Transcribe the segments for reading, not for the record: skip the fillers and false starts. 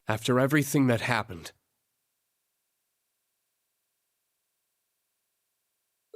After everything that happened,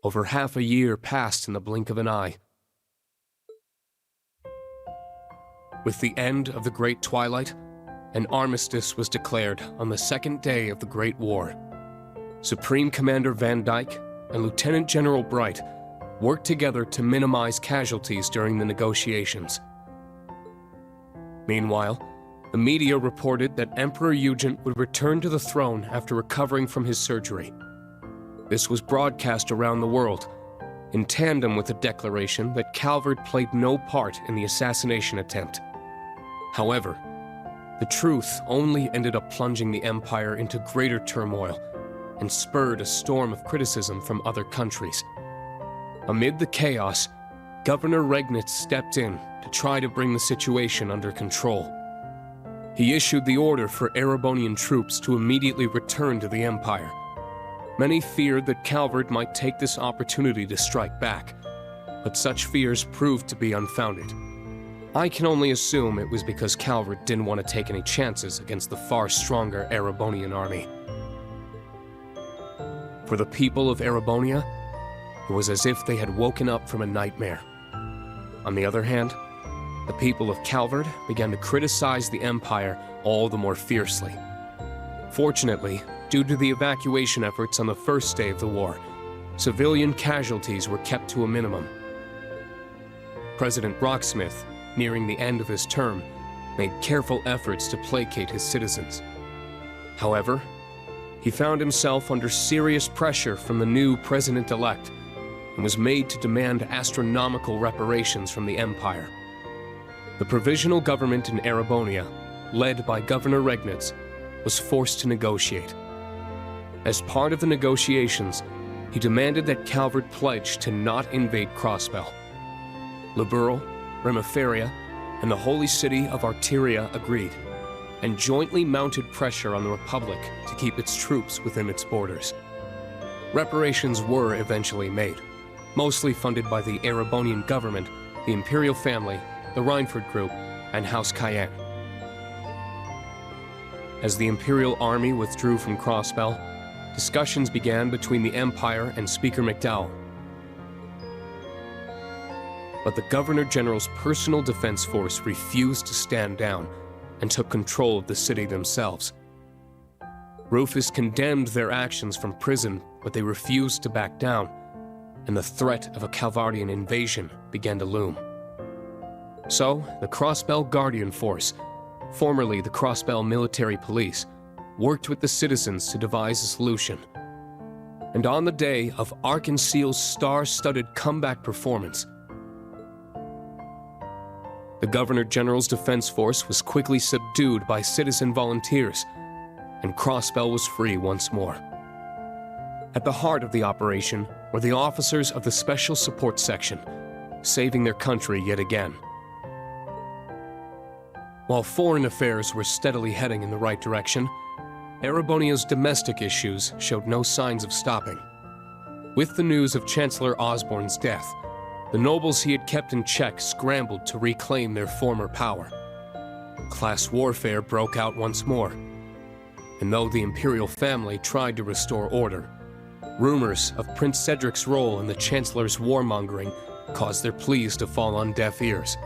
over half a year passed in the blink of an eye. With the end of the Great Twilight, an armistice was declared on the second day of the Great War. Supreme Commander Van Dyke and Lieutenant General Bright worked together to minimize casualties during the negotiations. Meanwhile, the media reported that Emperor Eugen would return to the throne after recovering from his surgery. This was broadcast around the world, in tandem with the declaration that Calvert played no part in the assassination attempt. However, the truth only ended up plunging the empire into greater turmoil and spurred a storm of criticism from other countries. Amid the chaos, Governor Regnitz stepped in to try to bring the situation under control. He issued the order for Erebonian troops to immediately return to the empire. Many feared that Calvert might take this opportunity to strike back, but such fears proved to be unfounded. I can only assume it was because Calvert didn't want to take any chances against the far stronger Erebonian army. For the people of Erebonia, it was as if they had woken up from a nightmare. On the other hand, the people of Calvert began to criticize the empire all the more fiercely. Fortunately, due to the evacuation efforts on the first day of the war, civilian casualties were kept to a minimum. President Rocksmith, nearing the end of his term, made careful efforts to placate his citizens. However, he found himself under serious pressure from the new president-elect and was made to demand astronomical reparations from the empire. The provisional government in Erebonia, led by Governor Regnitz, was forced to negotiate. As part of the negotiations, he demanded that Calvert pledge to not invade Crossbell. Liberal, Remiferia, and the holy city of Arteria agreed, and jointly mounted pressure on the Republic to keep its troops within its borders. Reparations were eventually made, mostly funded by the Erebonian government, the imperial family, the Reinford Group, and House Cayenne. As the Imperial Army withdrew from Crossbell, discussions began between the Empire and Speaker McDowell. But the Governor General's personal defense force refused to stand down and took control of the city themselves. Rufus condemned their actions from prison, but they refused to back down, and the threat of a Calvardian invasion began to loom. So, the Crossbell Guardian Force, formerly the Crossbell Military Police, worked with the citizens to devise a solution. And on the day of Arkansas's star-studded comeback performance, the Governor General's defense force was quickly subdued by citizen volunteers, and Crossbell was free once more. At the heart of the operation were the officers of the Special Support Section, saving their country yet again. While foreign affairs were steadily heading in the right direction, Erebonia's domestic issues showed no signs of stopping. With the news of Chancellor Osborne's death, the nobles he had kept in check scrambled to reclaim their former power. Class warfare broke out once more, and though the imperial family tried to restore order, rumors of Prince Cedric's role in the Chancellor's warmongering caused their pleas to fall on deaf ears.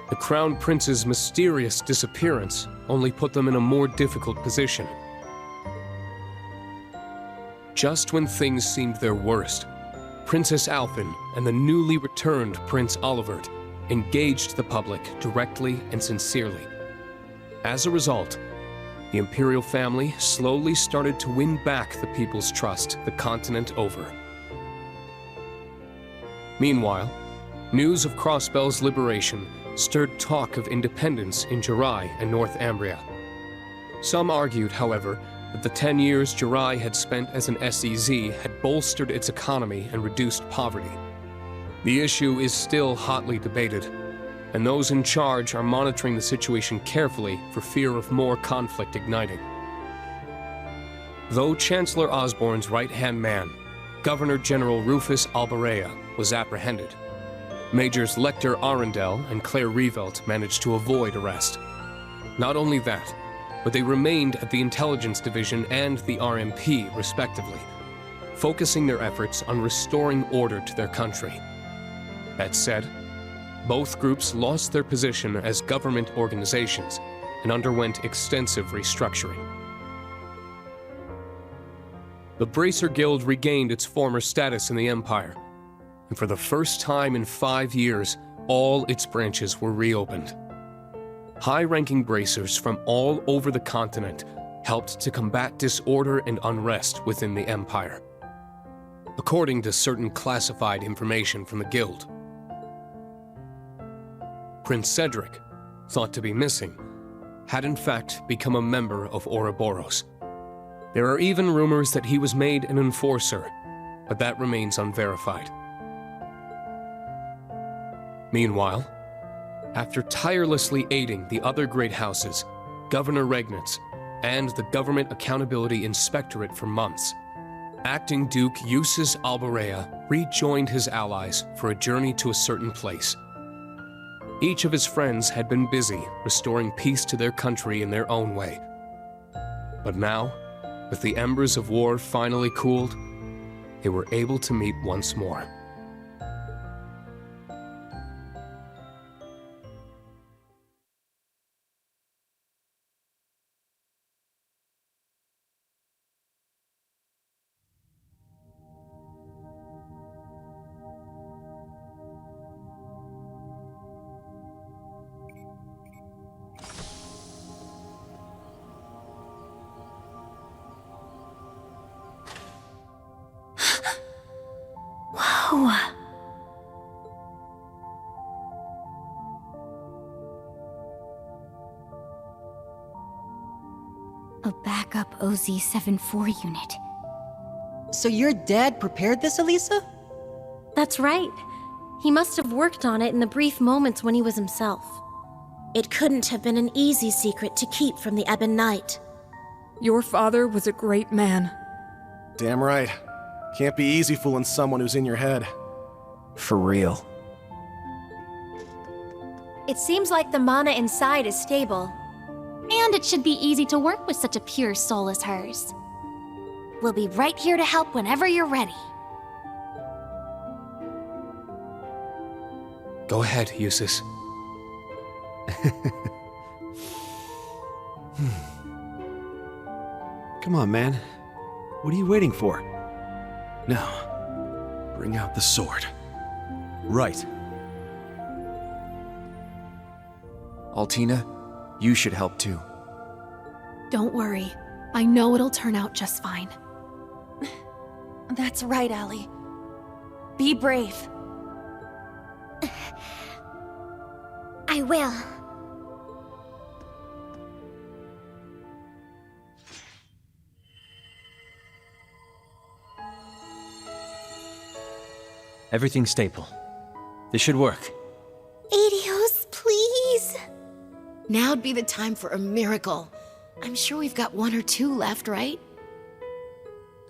The Crown Prince's mysterious disappearance only put them in a more difficult position. Just when things seemed their worst, Princess Alphen and the newly returned Prince Olivert engaged the public directly and sincerely. As a result, the imperial family slowly started to win back the people's trust the continent over. Meanwhile, news of Crossbell's liberation stirred talk of independence in Jirai and North Ambria. Some argued, however, that the 10 years Jirai had spent as an SEZ had bolstered its economy and reduced poverty. The issue is still hotly debated, and those in charge are monitoring the situation carefully for fear of more conflict igniting. Though Chancellor Osborne's right-hand man, Governor General Rufus Albarea was apprehended. Majors Lecter Arundel and Claire Rievelt managed to avoid arrest. Not only that, but they remained at the Intelligence Division and the RMP, respectively, focusing their efforts on restoring order to their country. That said, both groups lost their position as government organizations and underwent extensive restructuring. The Bracer Guild regained its former status in the Empire, and for the first time in 5 years, all its branches were reopened. High-ranking bracers from all over the continent helped to combat disorder and unrest within the Empire, according to certain classified information from the Guild. Prince Cedric, thought to be missing, had in fact become a member of Ouroboros. There are even rumors that he was made an enforcer, but that remains unverified. Meanwhile, after tirelessly aiding the other great houses, Governor Regnitz, and the Government Accountability Inspectorate for months, Acting Duke Eustace Albarea rejoined his allies for a journey to a certain place. Each of his friends had been busy restoring peace to their country in their own way. But now, with the embers of war finally cooled, they were able to meet once more. Whoa! A backup OZ-74 unit. So your dad prepared this, Elisa? That's right. He must have worked on it in the brief moments when he was himself. It couldn't have been an easy secret to keep from the Ebon Knight. Your father was a great man. Damn right. Can't be easy fooling someone who's in your head. For real. It seems like the mana inside is stable. And it should be easy to work with such a pure soul as hers. We'll be right here to help whenever you're ready. Go ahead, Eustace. Come on, man. What are you waiting for? Now, bring out the sword. Right. Altina, you should help too. Don't worry. I know it'll turn out just fine. That's right, Allie. Be brave. I will. Everything's stable. This should work. Adios, please. Now'd be the time for a miracle. I'm sure we've got 1 or 2 left, right?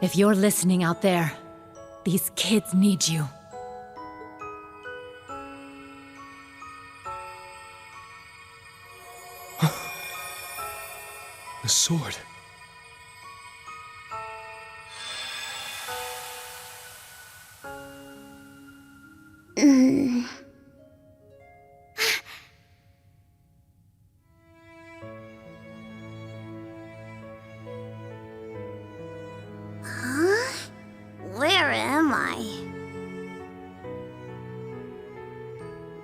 If you're listening out there, these kids need you. The sword. Huh? Where am I?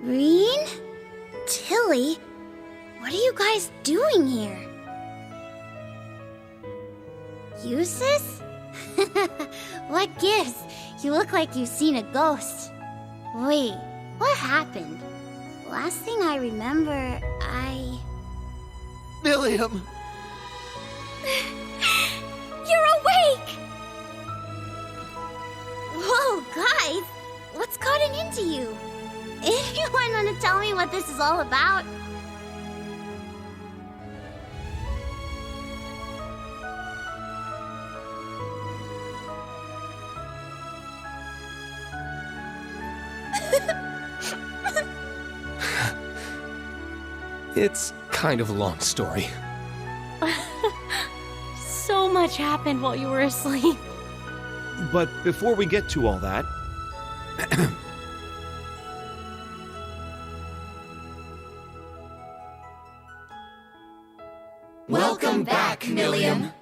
Rean? Tilly? What are you guys doing here? Eustace? What gives? You look like you've seen a ghost. Wait, what happened? Last thing I remember, William! You're awake! Whoa, guys! What's gotten into you? Anyone want to tell me what this is all about? It's kind of a long story. So much happened while you were asleep. But before we get to all that... Welcome back, Milliam.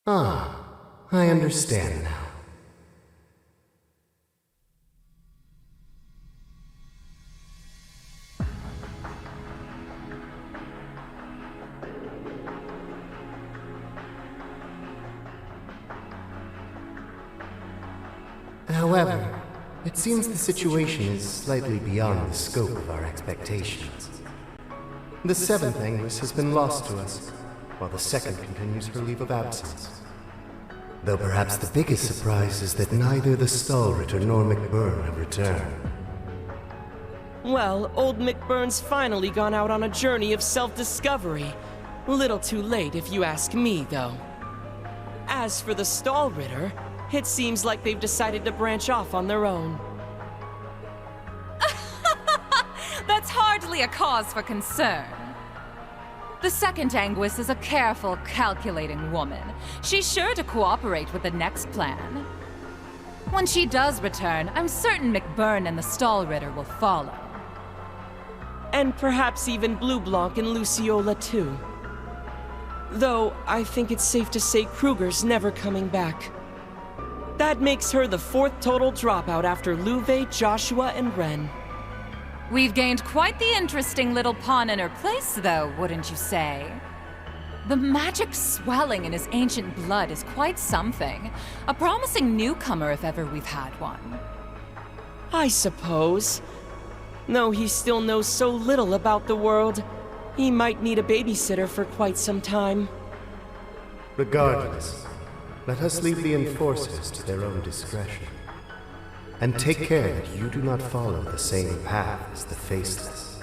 Ah, I understand now. However, it seems the situation is slightly beyond the scope of our expectations. The seventh Anguis has been lost to us, while the second continues her leave of absence. Though perhaps the biggest surprise is that neither the Stallritter nor McBurn have returned. Well, old McBurn's finally gone out on a journey of self-discovery. Little too late if you ask me, though. As for the Stallritter, it seems like they've decided to branch off on their own. That's hardly a cause for concern. The second Anguis is a careful, calculating woman. She's sure to cooperate with the next plan. When she does return, I'm certain McBurn and the Stallritter will follow. And perhaps even Blue Blanc and Luciola, too. Though, I think it's safe to say Kruger's never coming back. That makes her the fourth total dropout after Louve, Joshua, and Ren. We've gained quite the interesting little pawn in her place, though, wouldn't you say? The magic swelling in his ancient blood is quite something. A promising newcomer if ever we've had one. I suppose. Though he still knows so little about the world, he might need a babysitter for quite some time. Regardless, let us leave the enforcers to their own discretion. And take care that you do not follow the same path as the Faceless.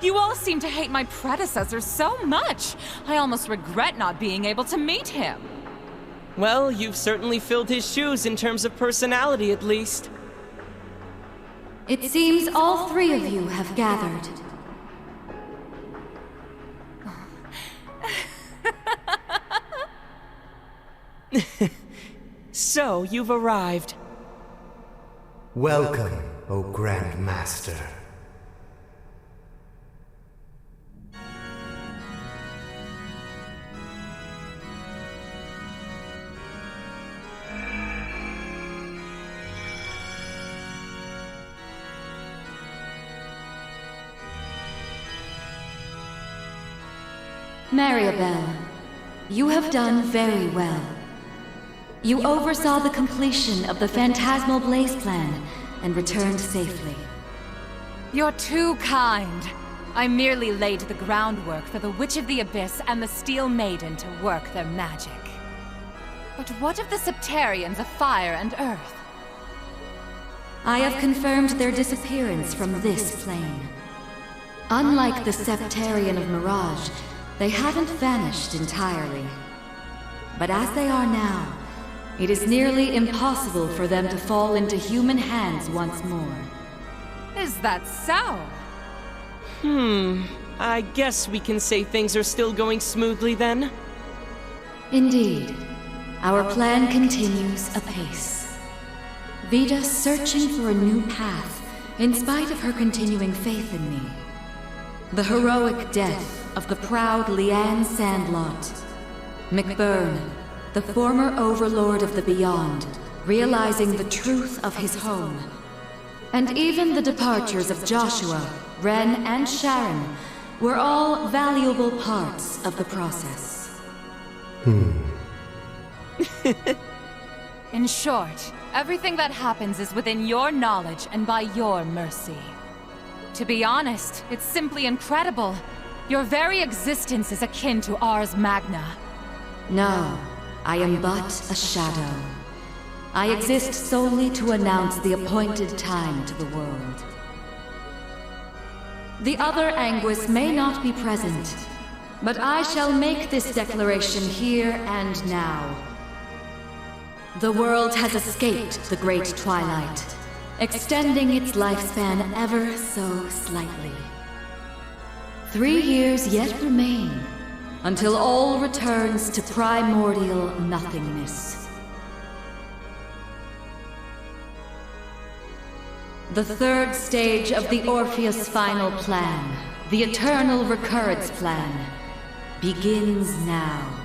You all seem to hate my predecessor so much. I almost regret not being able to meet him. Well, you've certainly filled his shoes in terms of personality, at least. It seems all three of you have gathered. So, you've arrived. Welcome, O Grand Master. Maribel, You have done very well. You oversaw the completion of the Phantasmal Blaze plan and returned safely. You're too kind. I merely laid the groundwork for the Witch of the Abyss and the Steel Maiden to work their magic. But what of the Septarians of Fire and Earth? I have confirmed their disappearance from this plane. Unlike the Septarian of Mirage, they haven't vanished entirely. But as they are now, it is nearly impossible for them to fall into human hands once more. Is that so? I guess we can say things are still going smoothly then? Indeed. Our plan continues apace. Vida searching for a new path, in spite of her continuing faith in me. The heroic death of the proud Leanne Sandlot. McBurn, the former overlord of the Beyond, realizing the truth of his home. And even the departures of Joshua, Ren, and Sharon were all valuable parts of the process. In short, everything that happens is within your knowledge and by your mercy. To be honest, it's simply incredible. Your very existence is akin to Ars Magna. No, I am but a shadow. I exist solely to announce the appointed time to the world. The other Anguis may not be present, but I shall make this declaration here and now. The world has escaped the Great Twilight, extending its lifespan ever so slightly. 3 years yet remain, until all returns to primordial nothingness. The third stage of the Orpheus final plan, the Eternal Recurrence plan, begins now.